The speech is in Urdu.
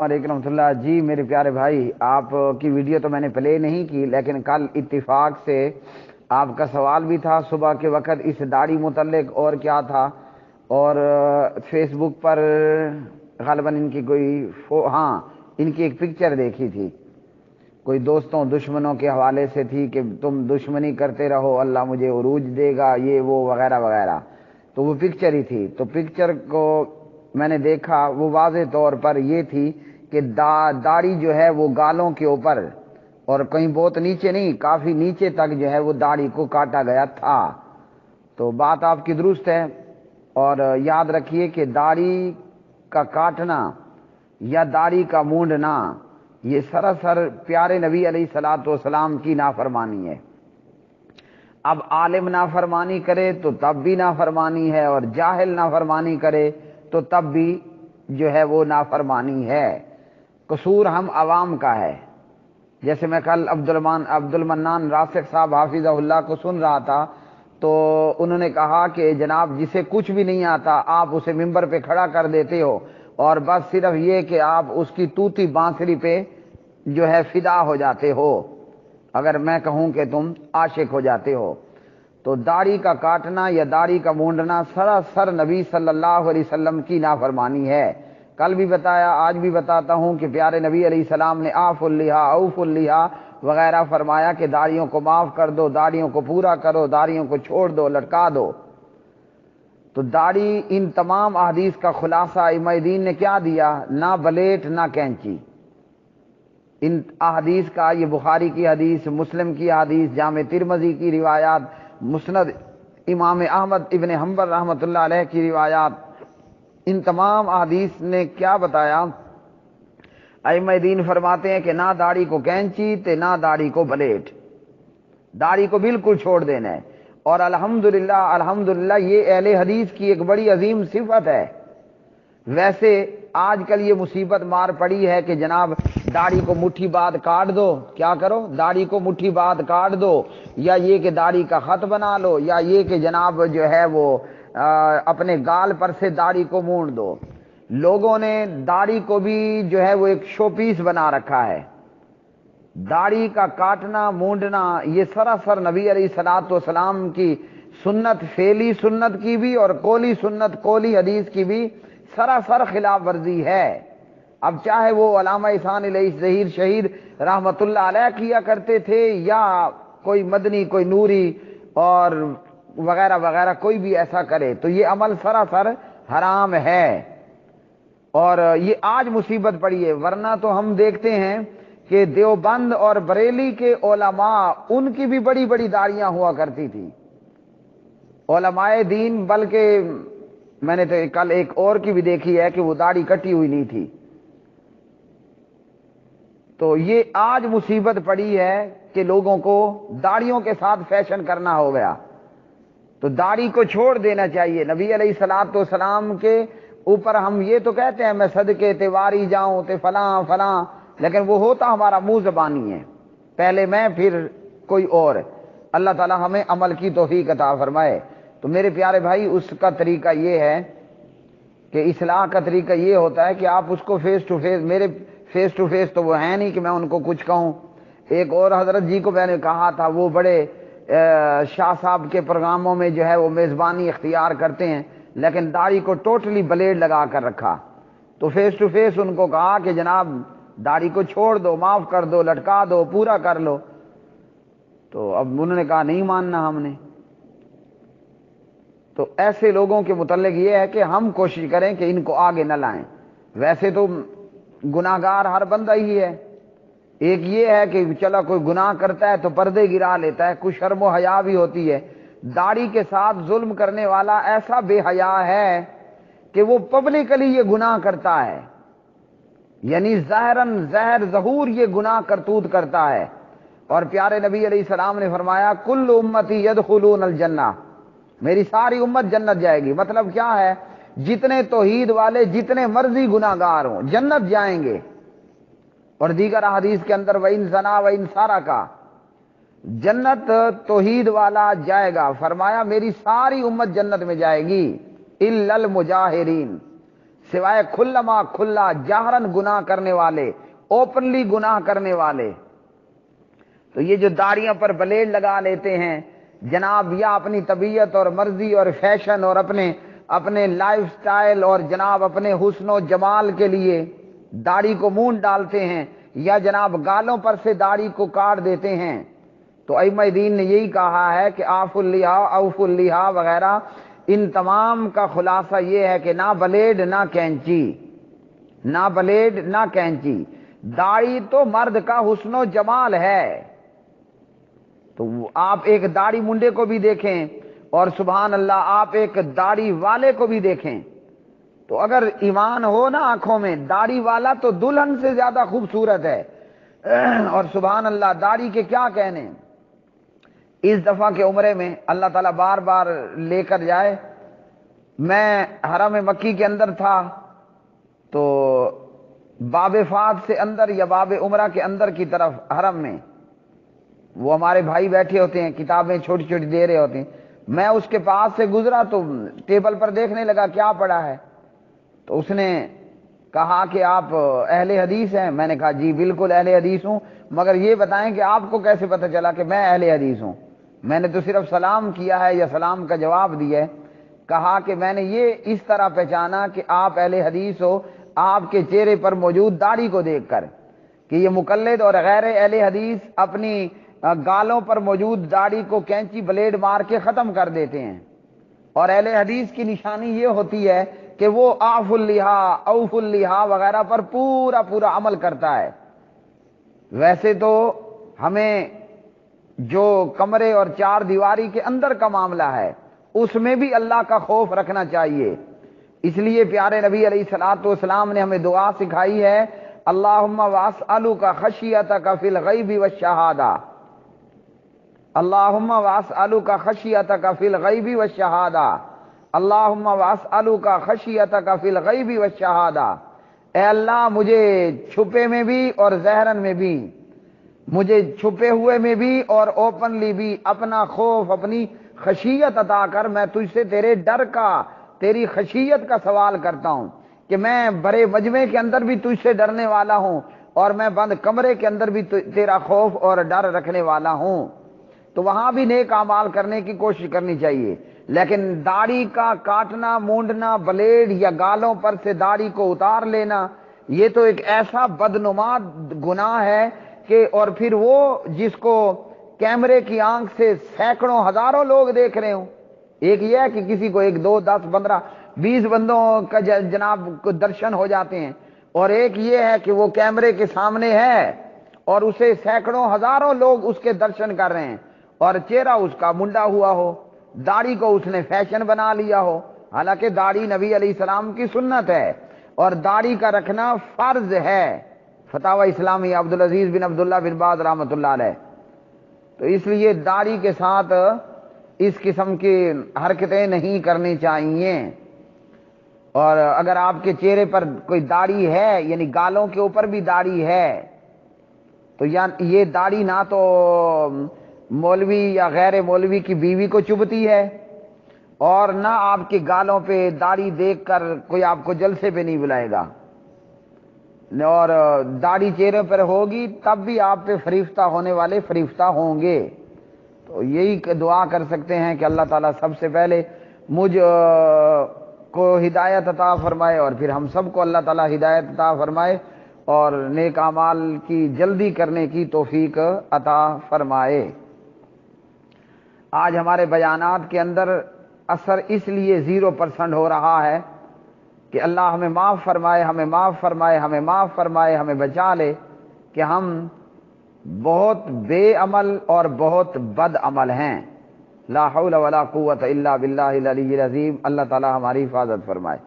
وعلیکم رحمۃ اللہ جی میرے پیارے بھائی، آپ کی ویڈیو تو میں نے پلے نہیں کی، لیکن کل اتفاق سے آپ کا سوال بھی تھا صبح کے وقت اس داڑھی متعلق اور کیا تھا، اور فیس بک پر غالباً ان کی ان کی ایک پکچر دیکھی تھی، کوئی دوستوں دشمنوں کے حوالے سے تھی کہ تم دشمنی کرتے رہو اللہ مجھے عروج دے گا، یہ وہ وغیرہ وغیرہ، تو وہ پکچر ہی تھی۔ تو پکچر کو میں نے دیکھا، وہ واضح طور پر یہ تھی کہ داڑھی جو ہے وہ گالوں کے اوپر، اور کہیں بہت نیچے نہیں، کافی نیچے تک جو ہے وہ داڑھی کو کاٹا گیا تھا۔ تو بات آپ کی درست ہے، اور یاد رکھیے کہ داڑھی کا کاٹنا یا داڑھی کا مونڈنا یہ سراسر پیارے نبی علیہ الصلوۃ والسلام کی نافرمانی ہے۔ اب عالم نافرمانی کرے تو تب بھی نافرمانی ہے، اور جاہل نافرمانی کرے تو تب بھی جو ہے وہ نافرمانی ہے۔ قصور ہم عوام کا ہے۔ جیسے میں کل عبد المنان راسخ صاحب حافظہ اللہ کو سن رہا تھا، تو انہوں نے کہا کہ جناب جسے کچھ بھی نہیں آتا آپ اسے ممبر پہ کھڑا کر دیتے ہو، اور بس صرف یہ کہ آپ اس کی توتی بانسری پہ جو ہے فدا ہو جاتے ہو، اگر میں کہوں کہ تم عاشق ہو جاتے ہو۔ تو داڑھی کا کاٹنا یا داڑھی کا مونڈنا سراسر نبی صلی اللہ علیہ وسلم کی نافرمانی ہے۔ کل بھی بتایا، آج بھی بتاتا ہوں کہ پیارے نبی علیہ السلام نے آف اللحا اوف اللحا وغیرہ فرمایا کہ داڑھیوں کو معاف کر دو، داڑھیوں کو پورا کرو، داڑھیوں کو چھوڑ دو، لٹکا دو۔ تو داڑھی، ان تمام احادیث کا خلاصہ ائمہ دین نے کیا دیا؟ نہ بلیٹ نہ کینچی۔ ان احادیث کا، یہ بخاری کی حدیث، مسلم کی حدیث، جامع ترمذی کی روایات، مسند امام احمد ابن حنبل رحمۃ اللہ علیہ کی روایات، ان تمام احادیث نے کیا بتایا؟ ائمہ دین فرماتے ہیں کہ نہ داڑھی کو کینچی تے نہ داڑھی کو بلیٹ، داڑھی کو بالکل چھوڑ دینا ہے۔ اور الحمدللہ یہ اہل حدیث کی ایک بڑی عظیم صفت ہے۔ ویسے آج کل یہ مصیبت مار پڑی ہے کہ جناب داڑھی کو مٹھی بعد کاٹ دو، کیا کرو؟ داڑھی کو مٹھی بعد کاٹ دو، یا یہ کہ داڑھی کا خط بنا لو، یا یہ کہ جناب جو ہے وہ اپنے گال پر سے داڑھی کو مونڈ دو۔ لوگوں نے داڑھی کو بھی جو ہے وہ ایک شو پیس بنا رکھا ہے۔ داڑھی کا کاٹنا مونڈنا یہ سراسر نبی علیہ الصلوۃ والسلام کی سنت، فعلی سنت کی بھی اور قولی سنت، قولی حدیث کی بھی سراسر خلاف ورزی ہے۔ اب چاہے وہ علامہ احسان علیہ ظہیر شہید رحمت اللہ علیہ کیا کرتے تھے، یا کوئی مدنی، کوئی نوری اور وغیرہ وغیرہ کوئی بھی ایسا کرے، تو یہ عمل سراسر حرام ہے، اور یہ آج مصیبت پڑی ہے۔ ورنہ تو ہم دیکھتے ہیں کہ دیوبند اور بریلی کے علماء، ان کی بھی بڑی بڑی داڑیاں ہوا کرتی تھی علماء دین، بلکہ میں نے تو کل ایک اور کی بھی دیکھی ہے کہ وہ داڑھی کٹی ہوئی نہیں تھی۔ تو یہ آج مصیبت پڑی ہے کہ لوگوں کو داڑھیوں کے ساتھ فیشن کرنا ہو گیا۔ تو داڑھی کو چھوڑ دینا چاہیے۔ نبی علیہ الصلوۃ والسلام کے اوپر ہم یہ تو کہتے ہیں میں صدقے تیواری جاؤں تے فلاں فلاں، لیکن وہ ہوتا ہمارا منہ زبانی ہے، پہلے میں پھر کوئی اور۔ اللہ تعالی ہمیں عمل کی توفیق عطا فرمائے۔ تو میرے پیارے بھائی، اس کا طریقہ یہ ہے کہ اصلاح کا طریقہ یہ ہوتا ہے کہ آپ اس کو فیس ٹو فیس، میرے فیس ٹو فیس تو وہ ہے نہیں کہ میں ان کو کچھ کہوں۔ ایک اور حضرت جی کو میں نے کہا تھا، وہ بڑے شاہ صاحب کے پروگراموں میں جو ہے وہ میزبانی اختیار کرتے ہیں، لیکن داڑھی کو ٹوٹلی بلیڈ لگا کر رکھا۔ تو فیس ٹو فیس ان کو کہا کہ جناب داڑھی کو چھوڑ دو، معاف کر دو، لٹکا دو، پورا کر لو۔ تو اب انہوں نے کہا نہیں ماننا ہم نے۔ تو ایسے لوگوں کے متعلق یہ ہے کہ ہم کوشش کریں کہ ان کو آگے نہ لائیں۔ ویسے تو گناہگار ہر بندہ ہی ہے۔ ایک یہ ہے کہ چلو کوئی گناہ کرتا ہے تو پردے گرا لیتا ہے، کچھ شرم و حیا بھی ہوتی ہے۔ داڑھی کے ساتھ ظلم کرنے والا ایسا بے حیا ہے کہ وہ پبلکلی یہ گناہ کرتا ہے، یعنی ظاہر ظہور یہ گناہ کرتوت کرتا ہے۔ اور پیارے نبی علیہ السلام نے فرمایا کل امتی یدخلون الجنہ، میری ساری امت جنت جائے گی۔ مطلب کیا ہے؟ جتنے توحید والے، جتنے مرضی گناہگار ہوں، جنت جائیں گے۔ اور دیگر احادیث کے اندر وَإِن زَنَا وَإِن سَرَقَ، جنت توحید والا جائے گا۔ فرمایا میری ساری امت جنت میں جائے گی، الا المجاہرین، سوائے کھلما کھلا جہرن گناہ کرنے والے، اوپنلی گناہ کرنے والے۔ تو یہ جو داڑیوں پر بلیڈ لگا لیتے ہیں جناب، یا اپنی طبیعت اور مرضی اور فیشن اور اپنے لائف سٹائل اور جناب اپنے حسن و جمال کے لیے داڑھی کو مونڈ ڈالتے ہیں، یا جناب گالوں پر سے داڑھی کو کاٹ دیتے ہیں، تو ائمہ دین نے یہی کہا ہے کہ آف اللحا اوف اللحا وغیرہ، ان تمام کا خلاصہ یہ ہے کہ نہ بلیڈ نہ کینچی، نہ بلیڈ نہ کینچی۔ داڑھی تو مرد کا حسن و جمال ہے، تو آپ ایک داڑھی منڈے کو بھی دیکھیں اور سبحان اللہ آپ ایک داڑھی والے کو بھی دیکھیں، تو اگر ایمان ہو نا آنکھوں میں، داڑھی والا تو دلہن سے زیادہ خوبصورت ہے، اور سبحان اللہ داڑھی کے کیا کہنے۔ اس دفعہ کے عمرے میں اللہ تعالیٰ بار بار لے کر جائے، میں حرم مکی کے اندر تھا، تو باب فات سے اندر یا باب عمرہ کے اندر کی طرف حرم میں وہ ہمارے بھائی بیٹھے ہوتے ہیں، کتابیں چھوٹی چھوٹی دے رہے ہوتے ہیں، میں اس کے پاس سے گزرا تو ٹیبل پر دیکھنے لگا کیا پڑا ہے، تو اس نے کہا کہ آپ اہل حدیث ہیں؟ میں نے کہا جی بالکل اہل حدیث ہوں، مگر یہ بتائیں کہ آپ کو کیسے پتہ چلا کہ میں اہل حدیث ہوں؟ میں نے تو صرف سلام کیا ہے یا سلام کا جواب دیا ہے۔ کہا کہ میں نے یہ اس طرح پہچانا کہ آپ اہل حدیث ہو آپ کے چہرے پر موجود داڑھی کو دیکھ کر، کہ یہ مقلد اور غیر اہل حدیث اپنی گالوں پر موجود داڑھی کو کینچی بلیڈ مار کے ختم کر دیتے ہیں، اور اہل حدیث کی نشانی یہ ہوتی ہے کہ وہ آف اللحا اوف اللحا وغیرہ پر پورا پورا عمل کرتا ہے۔ ویسے تو ہمیں جو کمرے اور چار دیواری کے اندر کا معاملہ ہے اس میں بھی اللہ کا خوف رکھنا چاہیے، اس لیے پیارے نبی علیہ الصلوۃ والسلام نے ہمیں دعا سکھائی ہے، اللہم واسألک خشیتک فی الغیب والشہادہ، اللہم واسألک خشیتک فی الغیب والشہادہ، اللہم واسألک خشیتک فی الغیب والشہادہ۔ اے اللہ مجھے چھپے میں بھی اور ظاہراً میں بھی، مجھے چھپے ہوئے میں بھی اور اوپنلی بھی اپنا خوف، اپنی خشیت عطا کر، میں تجھ سے تیرے ڈر کا، تیری خشیت کا سوال کرتا ہوں کہ میں بڑے مجمع کے اندر بھی تجھ سے ڈرنے والا ہوں اور میں بند کمرے کے اندر بھی تیرا خوف اور ڈر رکھنے والا ہوں۔ تو وہاں بھی نیک اعمال کرنے کی کوشش کرنی چاہیے، لیکن داڑھی کا کاٹنا، مونڈنا، بلیڈ یا گالوں پر سے داڑھی کو اتار لینا، یہ تو ایک ایسا بدنما گناہ ہے کہ، اور پھر وہ جس کو کیمرے کی آنکھ سے سینکڑوں ہزاروں لوگ دیکھ رہے ہوں۔ ایک یہ ہے کہ کسی کو 1 2 10 15 20 بندوں کا جناب کو درشن ہو جاتے ہیں، اور ایک یہ ہے کہ وہ کیمرے کے سامنے ہے اور اسے سینکڑوں ہزاروں لوگ اس کے درشن کر رہے ہیں، اور چہرہ اس کا منڈا ہوا ہو، داڑھی کو اس نے فیشن بنا لیا ہو، حالانکہ داڑھی نبی علیہ السلام کی سنت ہے اور داڑھی کا رکھنا فرض ہے۔ فتاوی اسلامی عبدالعزیز بن عبداللہ بن باز رحمۃ اللہ علیہ۔ تو اس لیے داڑھی کے ساتھ اس قسم کی حرکتیں نہیں کرنی چاہیے، اور اگر آپ کے چہرے پر کوئی داڑھی ہے، یعنی گالوں کے اوپر بھی داڑھی ہے، تو یہ داڑھی نہ تو مولوی یا غیر مولوی کی بیوی کو چبھتی ہے، اور نہ آپ کے گالوں پہ داڑھی دیکھ کر کوئی آپ کو جلسے پہ نہیں بلائے گا، اور داڑھی چہرے پر ہوگی تب بھی آپ پہ فریفتہ ہونے والے فریفتہ ہوں گے۔ تو یہی دعا کر سکتے ہیں کہ اللہ تعالیٰ سب سے پہلے مجھ کو ہدایت عطا فرمائے، اور پھر ہم سب کو اللہ تعالیٰ ہدایت عطا فرمائے اور نیک اعمال کی جلدی کرنے کی توفیق عطا فرمائے۔ آج ہمارے بیانات کے اندر اثر اس لیے 0% ہو رہا ہے کہ اللہ ہمیں معاف فرمائے، ہمیں معاف فرمائے، ہمیں معاف فرمائے، ہمیں بچا لے کہ ہم بہت بے عمل اور بہت بد عمل ہیں۔ لا حول ولا قوت الا باللہ العلی العظیم۔ اللہ تعالی ہماری حفاظت فرمائے۔